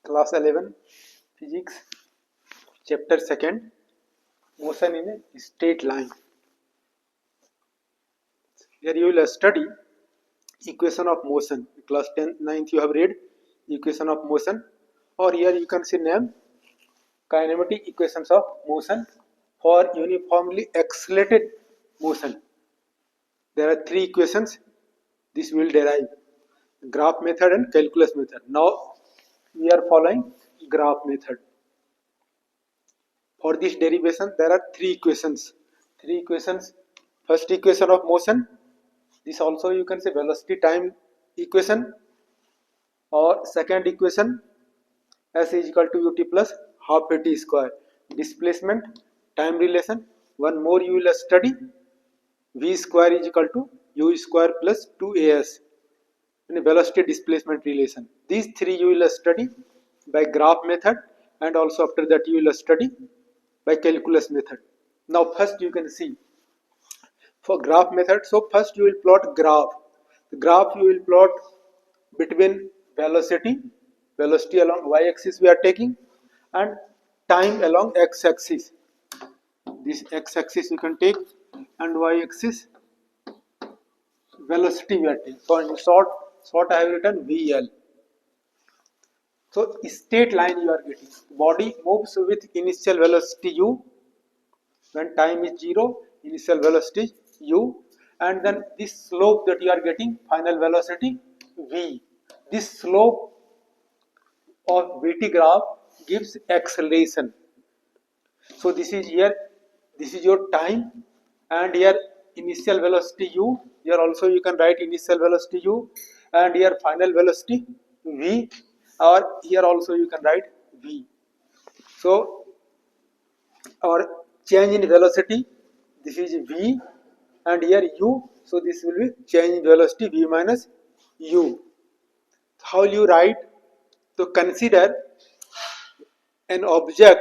Class 11 Physics, Chapter 2, Motion in a Straight Line. Here you will study equation of motion. Class 10th, 9th you have read equation of motion, or here you can see name kinematic equations of motion for uniformly accelerated motion. There are three equations. This will derive graph method and calculus method. Now we are following graph method. For this derivation, there are three equations. First equation of motion. This also you can say velocity time equation. Or second equation, S is equal to ut plus half at square. Displacement time relation. One more you will study. V square is equal to u square plus 2as. In velocity displacement relation. These three you will study by graph method, and also after that you will study by calculus method. Now first you can see for graph method. So first you will plot graph. The graph you will plot between velocity along y-axis we are taking, and time along x-axis. This x-axis you can take, and y-axis velocity we are taking. So in short I have written VL. So straight line you are getting. Body moves with initial velocity u. When time is 0, initial velocity u, and then this slope that you are getting, final velocity v. This slope of Vt graph gives acceleration. So this is here, this is your time, and here initial velocity u. Here also you can write initial velocity u, and here final velocity v, or here also you can write v. So our change in velocity, this is v, and here u, so this will be change in velocity v minus u. How will you write? So consider an object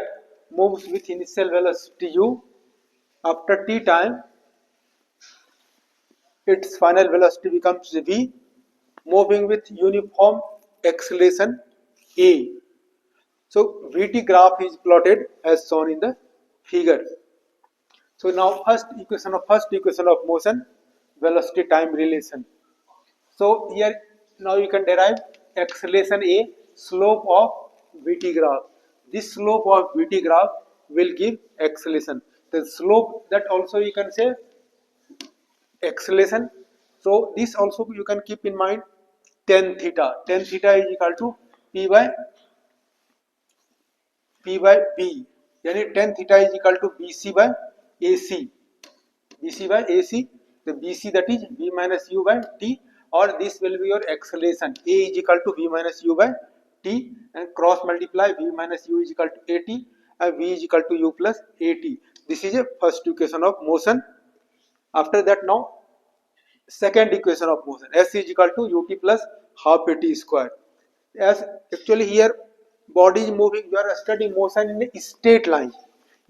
moves with initial velocity u. After t time, its final velocity becomes v, moving with uniform acceleration a. So Vt graph is plotted as shown in the figure. So now first equation of motion, velocity time relation. So here now you can derive acceleration a, slope of Vt graph. This slope of Vt graph will give acceleration. The slope, that also you can say acceleration. So this also you can keep in mind tan theta. Tan theta is equal to p by b. Yani tan theta is equal to bc by ac. bc by ac. The bc, that is v minus u by t, or this will be your acceleration. A is equal to v minus u by t, and cross multiply v minus u is equal to at, and v is equal to u plus at. This is a first equation of motion. After that, now second equation of motion, S is equal to ut plus half at square. As actually here body is moving, you are studying motion in a straight line.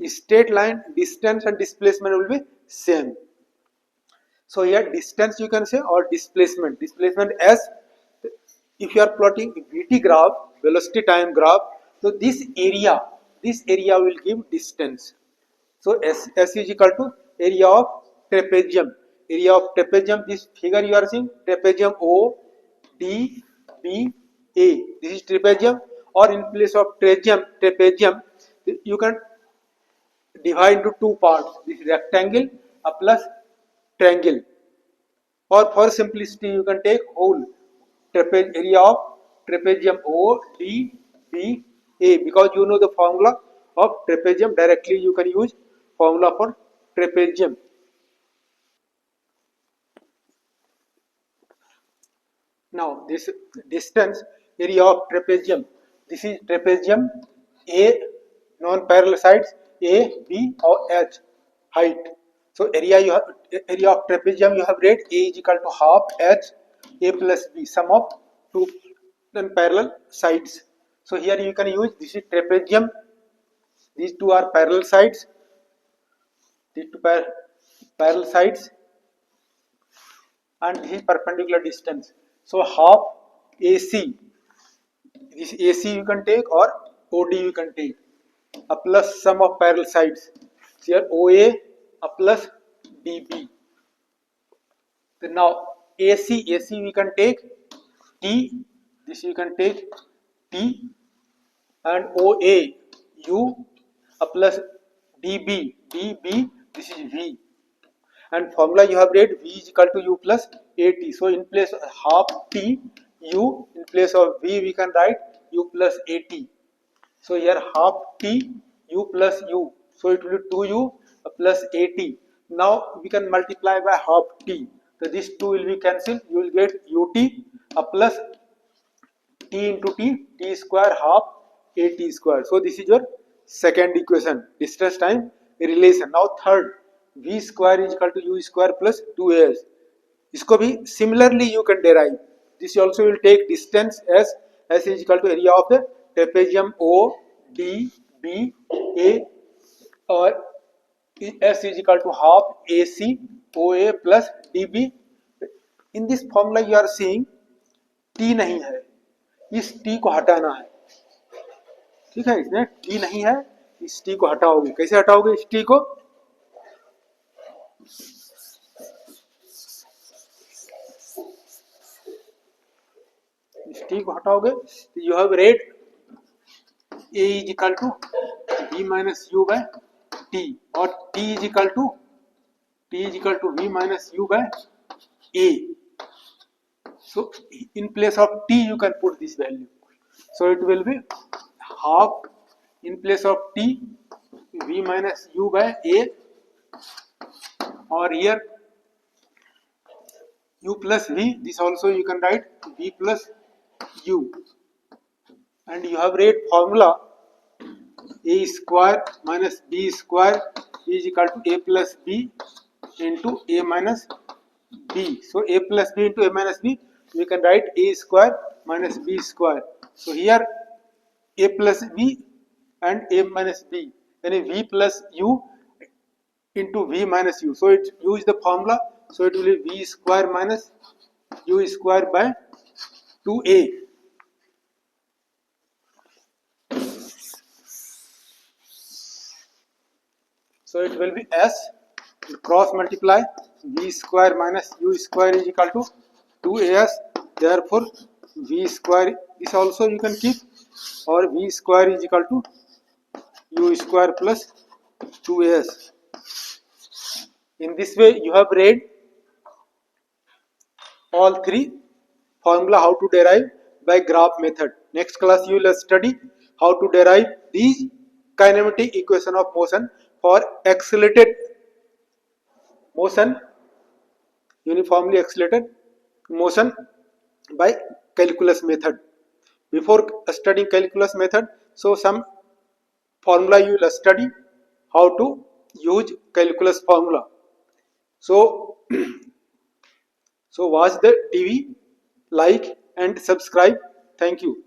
Straight line, distance and displacement will be same. So here distance you can say, or displacement. Displacement S, if you are plotting Vt graph, velocity time graph, so this area will give distance. So S is equal to area of trapezium. Area of trapezium, this figure you are seeing, trapezium O, D, B, A. This is trapezium, or in place of trapezium, you can divide into two parts. This is rectangle plus triangle. Or for simplicity, you can take whole area of trapezium O, D, B, A, because you know the formula of trapezium. Directly you can use formula for trapezium. Now this distance, area of trapezium, this is trapezium A, non-parallel sides A, B or H, height. So area of trapezium you have read, A is equal to half H A plus B, sum of two non-parallel sides. So here you can use, this is trapezium, these two are parallel sides, parallel sides, and this is perpendicular distance. So half AC, this AC you can take or OD you can take. A plus sum of parallel sides. Here OA a plus DB. Then now AC we can take T. This you can take T, and OA U a plus DB. This is V. And formula you have read, V is equal to U plus AT. So in place of half T U, in place of V we can write U plus AT. So here half T U plus U, so it will be 2U plus AT. Now we can multiply by half T, so this 2 will be cancelled. You will get UT a plus T into T square half AT square. So this is your second equation, distance time relation. Now third, V square is equal to U square plus 2AS. इसको भी similarly you can derive. This also will take distance as S is equal to area of the trapezium ODBA, or S is equal to half AC OA plus DB. In this formula you are seeing T नहीं है, इस T को हटाना है. ठीक है, इसमें T नहीं है, इस T को हटाओगे. कैसे हटाओगे इस T को? इस T को हटाओगे. You have read A is equal to V minus U by T, और T is equal to V minus U by A. So in place of T you can put this value. So it will be half, in place of T, V minus U by A, or here U plus V. This also you can write V plus U. And you have read formula, A square minus B square is equal to A plus B into A minus B. So A plus B into A minus B, we can write A square minus B square. So here A plus B and A minus B, and V plus U into V minus U. So it U is the formula, so it will be V square minus U square by 2A. So it will be S, cross multiply, V square minus U square is equal to 2AS. Therefore V square, this also you can keep, or V square is equal to U square plus 2AS. In this way you have read all three formula how to derive by graph method. Next class you will study how to derive these kinematic equation of motion for accelerated motion, uniformly accelerated motion by calculus method. Before studying calculus method, so some formula you will study how to use calculus formula. So watch the TV, like and subscribe. Thank you.